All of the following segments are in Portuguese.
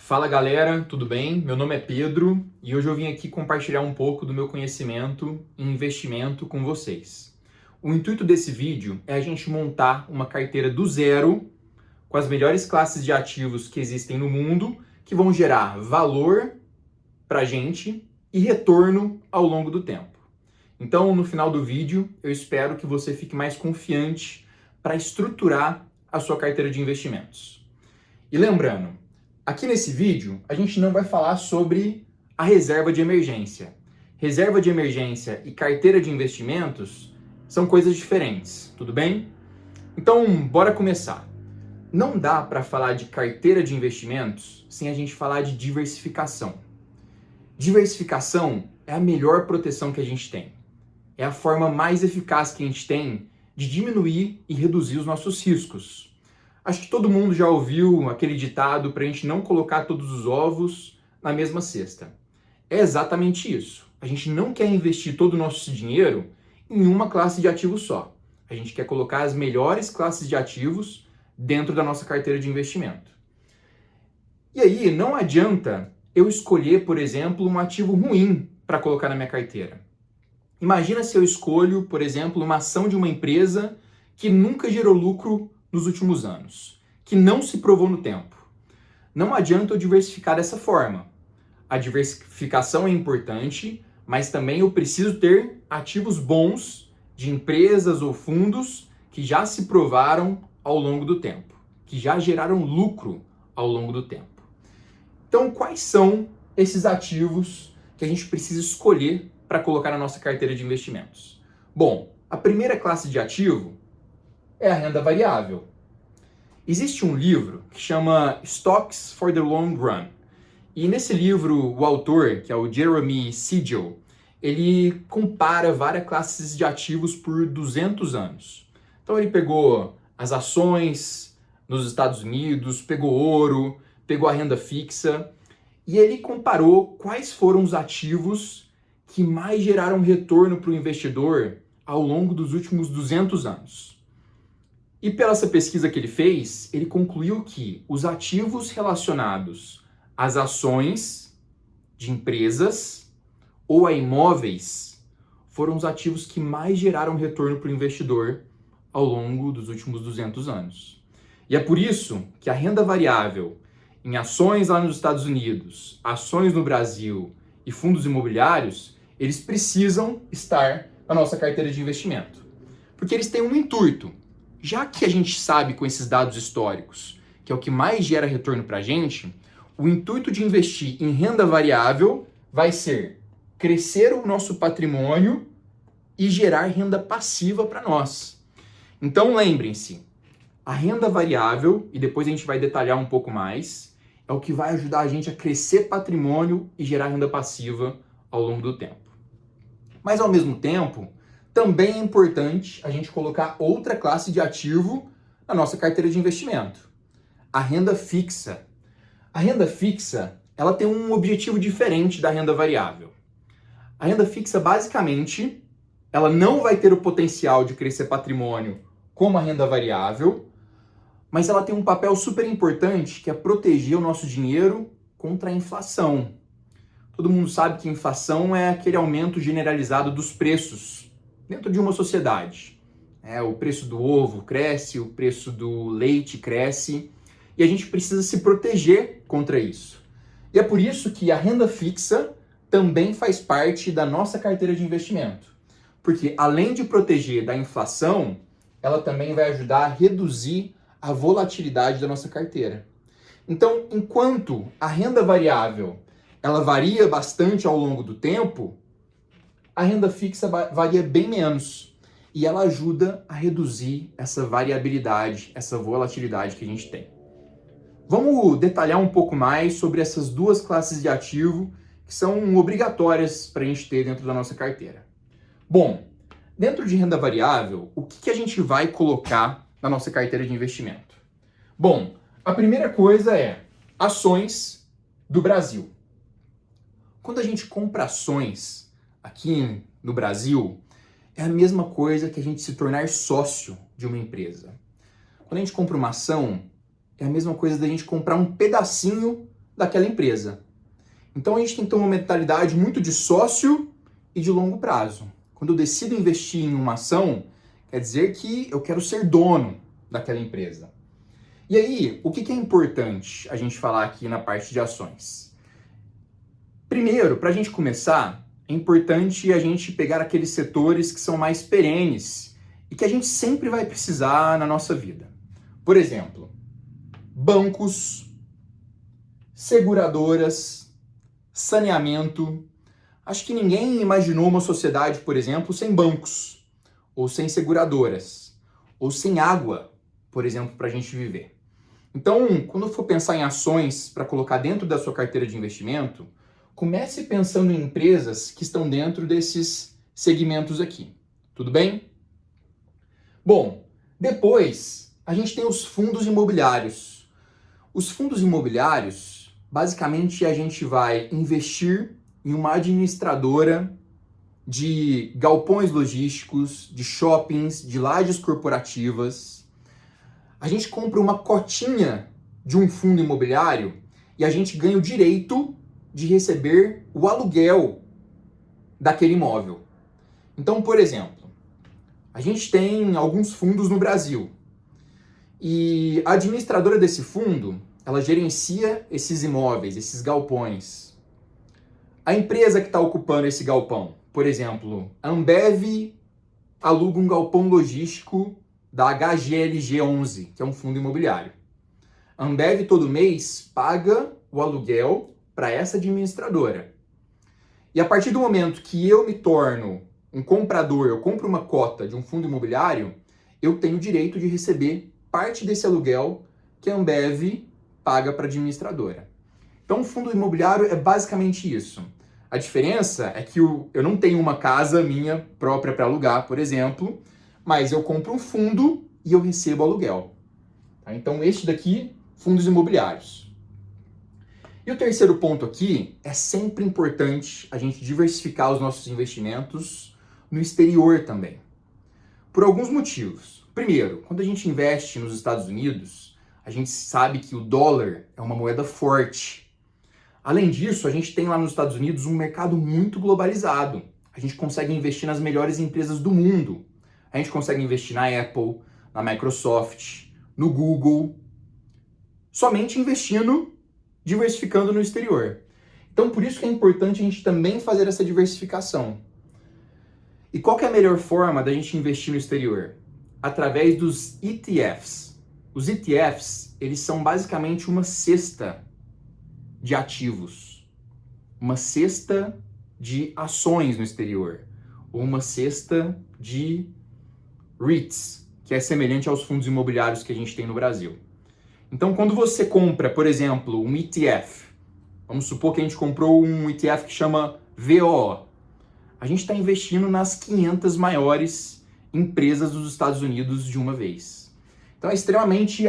Fala galera, tudo bem? Meu nome é Pedro e hoje eu vim aqui compartilhar um pouco do meu conhecimento em investimento com vocês. O intuito desse vídeo é a gente montar uma carteira do zero com as melhores classes de ativos que existem no mundo que vão gerar valor para a gente e retorno ao longo do tempo. Então, no final do vídeo, eu espero que você fique mais confiante para estruturar a sua carteira de investimentos. E lembrando, aqui nesse vídeo, a gente não vai falar sobre a reserva de emergência. Reserva de emergência e carteira de investimentos são coisas diferentes, tudo bem? Então, bora começar. Não dá para falar de carteira de investimentos sem a gente falar de diversificação. Diversificação é a melhor proteção que a gente tem. É a forma mais eficaz que a gente tem de diminuir e reduzir os nossos riscos. Acho que todo mundo já ouviu aquele ditado para a gente não colocar todos os ovos na mesma cesta. É exatamente isso. A gente não quer investir todo o nosso dinheiro em uma classe de ativos só. A gente quer colocar as melhores classes de ativos dentro da nossa carteira de investimento. E aí, não adianta eu escolher, por exemplo, um ativo ruim para colocar na minha carteira. Imagina se eu escolho, por exemplo, uma ação de uma empresa que nunca gerou lucro nos últimos anos, que não se provou no tempo. Não adianta eu diversificar dessa forma. A diversificação é importante, mas também eu preciso ter ativos bons de empresas ou fundos que já se provaram ao longo do tempo, que já geraram lucro ao longo do tempo. Então, quais são esses ativos que a gente precisa escolher para colocar na nossa carteira de investimentos? Bom, a primeira classe de ativo é a renda variável. Existe um livro que chama Stocks for the Long Run. E nesse livro, o autor, que é o Jeremy Siegel, ele compara várias classes de ativos por 200 anos. Então ele pegou as ações nos Estados Unidos, pegou ouro, pegou a renda fixa, e ele comparou quais foram os ativos que mais geraram retorno para o investidor ao longo dos últimos 200 anos. E pela essa pesquisa que ele fez, ele concluiu que os ativos relacionados às ações de empresas ou a imóveis foram os ativos que mais geraram retorno para o investidor ao longo dos últimos 200 anos. E é por isso que a renda variável em ações lá nos Estados Unidos, ações no Brasil e fundos imobiliários, eles precisam estar na nossa carteira de investimento. Porque eles têm um intuito. Já que a gente sabe com esses dados históricos que é o que mais gera retorno para a gente, o intuito de investir em renda variável vai ser crescer o nosso patrimônio e gerar renda passiva para nós. Então lembrem-se, a renda variável, e depois a gente vai detalhar um pouco mais, é o que vai ajudar a gente a crescer patrimônio e gerar renda passiva ao longo do tempo. Mas ao mesmo tempo, também é importante a gente colocar outra classe de ativo na nossa carteira de investimento. A renda fixa. A renda fixa, ela tem um objetivo diferente da renda variável. A renda fixa, basicamente, ela não vai ter o potencial de crescer patrimônio como a renda variável, mas ela tem um papel super importante que é proteger o nosso dinheiro contra a inflação. Todo mundo sabe que inflação é aquele aumento generalizado dos preços dentro de uma sociedade. O preço do ovo cresce, o preço do leite cresce, e a gente precisa se proteger contra isso. E é por isso que a renda fixa também faz parte da nossa carteira de investimento. Porque além de proteger da inflação, ela também vai ajudar a reduzir a volatilidade da nossa carteira. Então, enquanto a renda variável ela varia bastante ao longo do tempo, a renda fixa varia bem menos e ela ajuda a reduzir essa variabilidade, essa volatilidade que a gente tem. Vamos detalhar um pouco mais sobre essas duas classes de ativo que são obrigatórias para a gente ter dentro da nossa carteira. Bom, dentro de renda variável, o que a gente vai colocar na nossa carteira de investimento? Bom, a primeira coisa é ações do Brasil. Quando a gente compra ações aqui no Brasil, é a mesma coisa que a gente se tornar sócio de uma empresa. Quando a gente compra uma ação, é a mesma coisa da gente comprar um pedacinho daquela empresa. Então a gente tem que ter uma mentalidade muito de sócio e de longo prazo. Quando eu decido investir em uma ação, quer dizer que eu quero ser dono daquela empresa. E aí, o que é importante a gente falar aqui na parte de ações? Primeiro, para a gente começar, é importante a gente pegar aqueles setores que são mais perenes e que a gente sempre vai precisar na nossa vida. Por exemplo, bancos, seguradoras, saneamento. Acho que ninguém imaginou uma sociedade, por exemplo, sem bancos, ou sem seguradoras, ou sem água, por exemplo, para a gente viver. Então, quando for pensar em ações para colocar dentro da sua carteira de investimento, comece pensando em empresas que estão dentro desses segmentos aqui. Tudo bem? Bom, depois a gente tem os fundos imobiliários. Os fundos imobiliários, basicamente, a gente vai investir em uma administradora de galpões logísticos, de shoppings, de lajes corporativas. A gente compra uma cotinha de um fundo imobiliário e a gente ganha o direito de receber o aluguel daquele imóvel. Então, por exemplo, a gente tem alguns fundos no Brasil e a administradora desse fundo, ela gerencia esses imóveis, esses galpões. A empresa que está ocupando esse galpão, por exemplo, a Ambev aluga um galpão logístico da HGLG11, que é um fundo imobiliário. A Ambev todo mês paga o aluguel para essa administradora. E a partir do momento que eu me torno um comprador, eu compro uma cota de um fundo imobiliário, eu tenho o direito de receber parte desse aluguel que a Ambev paga para a administradora. Então, o fundo imobiliário é basicamente isso. A diferença é que eu não tenho uma casa minha própria para alugar, por exemplo, mas eu compro um fundo e eu recebo aluguel. Tá? Então, este daqui, fundos imobiliários. E o terceiro ponto aqui, é sempre importante a gente diversificar os nossos investimentos no exterior também. Por alguns motivos. Primeiro, quando a gente investe nos Estados Unidos, a gente sabe que o dólar é uma moeda forte. Além disso, a gente tem lá nos Estados Unidos um mercado muito globalizado. A gente consegue investir nas melhores empresas do mundo. A gente consegue investir na Apple, na Microsoft, no Google, somente investindo, diversificando no exterior. Então, por isso que é importante a gente também fazer essa diversificação. E qual que é a melhor forma da gente investir no exterior? Através dos ETFs. Os ETFs, eles são basicamente uma cesta de ativos, uma cesta de ações no exterior, ou uma cesta de REITs, que é semelhante aos fundos imobiliários que a gente tem no Brasil. Então, quando você compra, por exemplo, um ETF, vamos supor que a gente comprou um ETF que chama VOO, a gente está investindo nas 500 maiores empresas dos Estados Unidos de uma vez. Então, é extremamente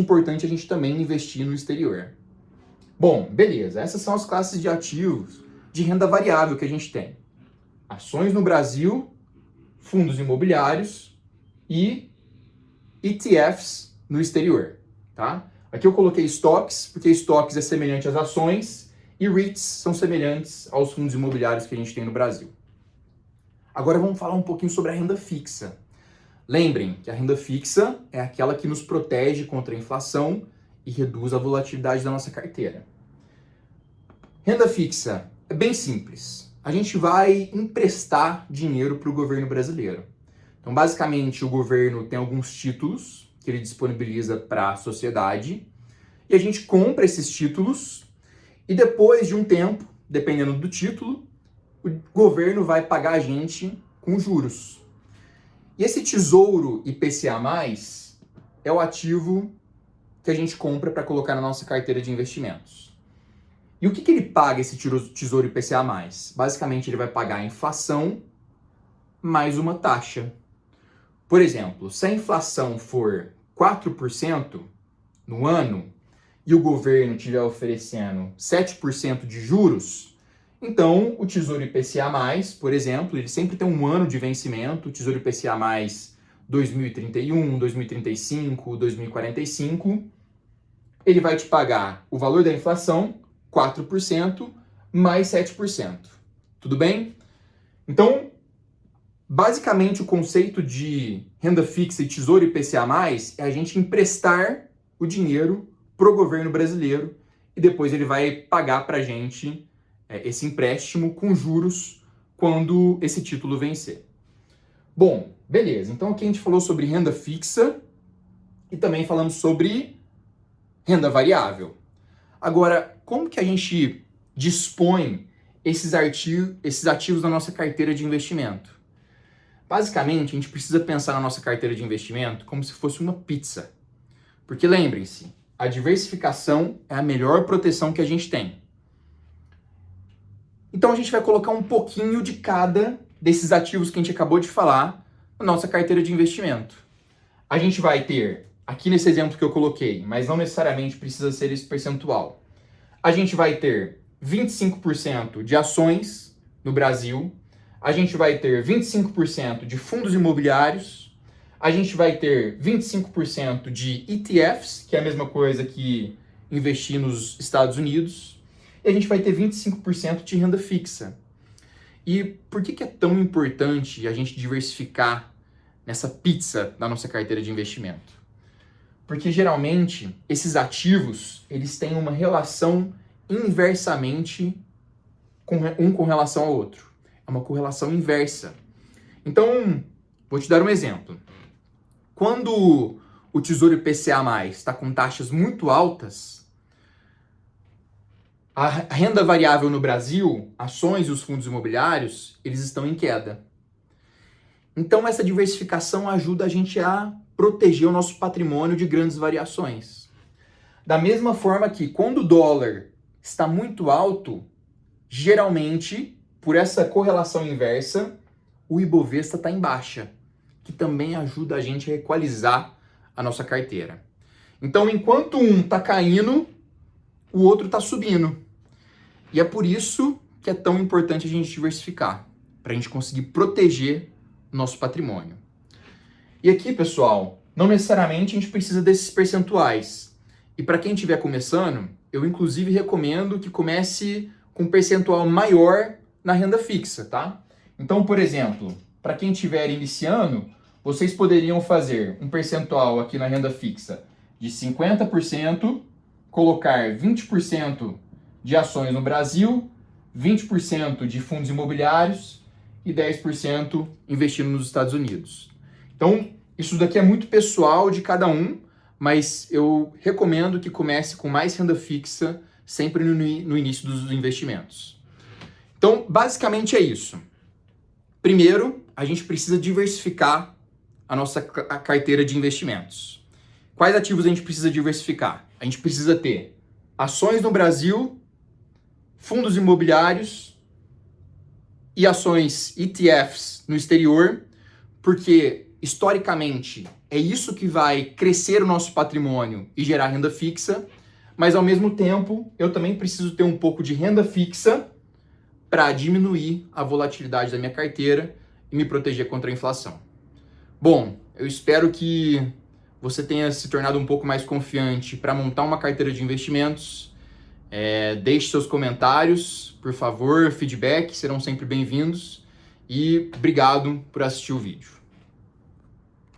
importante a gente também investir no exterior. Bom, beleza, essas são as classes de ativos de renda variável que a gente tem. Ações no Brasil, fundos imobiliários e ETFs no exterior, tá? Aqui eu coloquei estoques, porque estoques é semelhante às ações e REITs são semelhantes aos fundos imobiliários que a gente tem no Brasil. Agora vamos falar um pouquinho sobre a renda fixa. Lembrem que a renda fixa é aquela que nos protege contra a inflação e reduz a volatilidade da nossa carteira. Renda fixa é bem simples. A gente vai emprestar dinheiro para o governo brasileiro. Então, basicamente, o governo tem alguns títulos que ele disponibiliza para a sociedade e a gente compra esses títulos e depois de um tempo, dependendo do título, o governo vai pagar a gente com juros. E esse tesouro IPCA+, é o ativo que a gente compra para colocar na nossa carteira de investimentos. E o que ele paga, esse tesouro IPCA+? Basicamente, ele vai pagar a inflação mais uma taxa. Por exemplo, se a inflação for 4% no ano e o governo estiver oferecendo 7% de juros, então o tesouro IPCA+, por exemplo, ele sempre tem um ano de vencimento, o tesouro IPCA+, 2031, 2035, 2045, ele vai te pagar o valor da inflação, 4%, mais 7%. Tudo bem? Então, basicamente o conceito de renda fixa e tesouro IPCA+, é a gente emprestar o dinheiro pro governo brasileiro e depois ele vai pagar pra gente esse empréstimo com juros quando esse título vencer. Bom, beleza. Então aqui a gente falou sobre renda fixa e também falamos sobre renda variável. Agora, como que a gente dispõe esses ativos na nossa carteira de investimento? Basicamente, a gente precisa pensar na nossa carteira de investimento como se fosse uma pizza. Porque lembrem-se, a diversificação é a melhor proteção que a gente tem. Então a gente vai colocar um pouquinho de cada desses ativos que a gente acabou de falar na nossa carteira de investimento. A gente vai ter, aqui nesse exemplo que eu coloquei, mas não necessariamente precisa ser esse percentual, a gente vai ter 25% de ações no Brasil, a gente vai ter 25% de fundos imobiliários, a gente vai ter 25% de ETFs, que é a mesma coisa que investir nos Estados Unidos, e a gente vai ter 25% de renda fixa. E por que é tão importante a gente diversificar nessa pizza da nossa carteira de investimento? Porque geralmente esses ativos, eles têm uma relação inversamente com relação ao outro. É uma correlação inversa. Então, vou te dar um exemplo. Quando o Tesouro IPCA+ está com taxas muito altas, a renda variável no Brasil, ações e os fundos imobiliários, eles estão em queda. Então, essa diversificação ajuda a gente a proteger o nosso patrimônio de grandes variações. Da mesma forma que, quando o dólar está muito alto, geralmente, por essa correlação inversa, o Ibovespa está em baixa, que também ajuda a gente a equalizar a nossa carteira. Então, enquanto um está caindo, o outro está subindo. E é por isso que é tão importante a gente diversificar, para a gente conseguir proteger o nosso patrimônio. E aqui, pessoal, não necessariamente a gente precisa desses percentuais. E para quem estiver começando, eu inclusive recomendo que comece com um percentual maior na renda fixa, tá? Então, por exemplo, para quem estiver iniciando, vocês poderiam fazer um percentual aqui na renda fixa de 50%, colocar 20% de ações no Brasil, 20% de fundos imobiliários e 10% investindo nos Estados Unidos. Então, isso daqui é muito pessoal de cada um, mas eu recomendo que comece com mais renda fixa sempre no início dos investimentos. Então, basicamente é isso. Primeiro, a gente precisa diversificar a nossa carteira de investimentos. Quais ativos a gente precisa diversificar? A gente precisa ter ações no Brasil, fundos imobiliários e ações ETFs no exterior, porque historicamente é isso que vai crescer o nosso patrimônio e gerar renda fixa, mas ao mesmo tempo eu também preciso ter um pouco de renda fixa para diminuir a volatilidade da minha carteira e me proteger contra a inflação. Bom, eu espero que você tenha se tornado um pouco mais confiante para montar uma carteira de investimentos. Deixe seus comentários, por favor, feedback, serão sempre bem-vindos. E obrigado por assistir o vídeo.